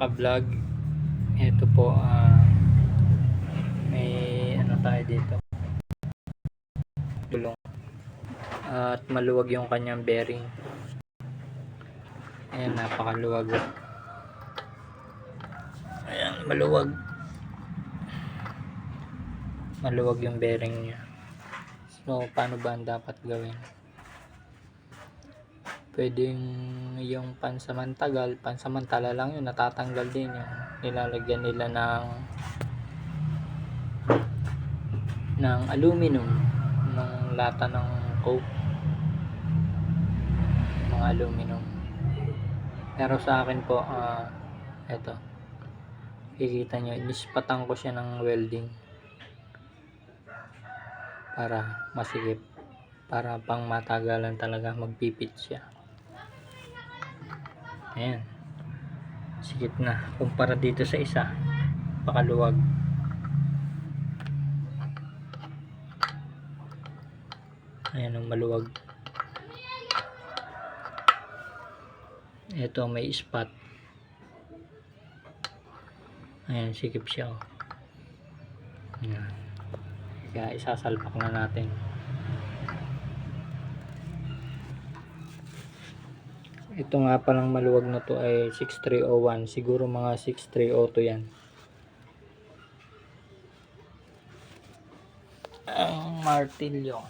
ka-vlog. Ito po, may ano tayo dito, tulong, at maluwag yung kanyang bearing. Ayan, napakaluwag. Ayan, maluwag yung bearing niya. So paano ba ang dapat gawin? Pwedeng yung pansamantala lang yun, natatanggal din yung nilalagyan nila ng aluminum, ng lata ng coke, mga aluminum. Pero sa akin po, eto, kikita nyo, inispatan ko siya ng welding para masikip, para pang matagalan talaga, magpipit siya. Ayan, sikip na kumpara dito sa isa, pakaluwag. Ayan ang maluwag. Ito may spot. Ayan, sikip siya, oh. Ayan. Kaya isasalpak na natin. Ito nga palang maluwag na to ay 6301. Siguro mga 6302 yan. Ang martilyo.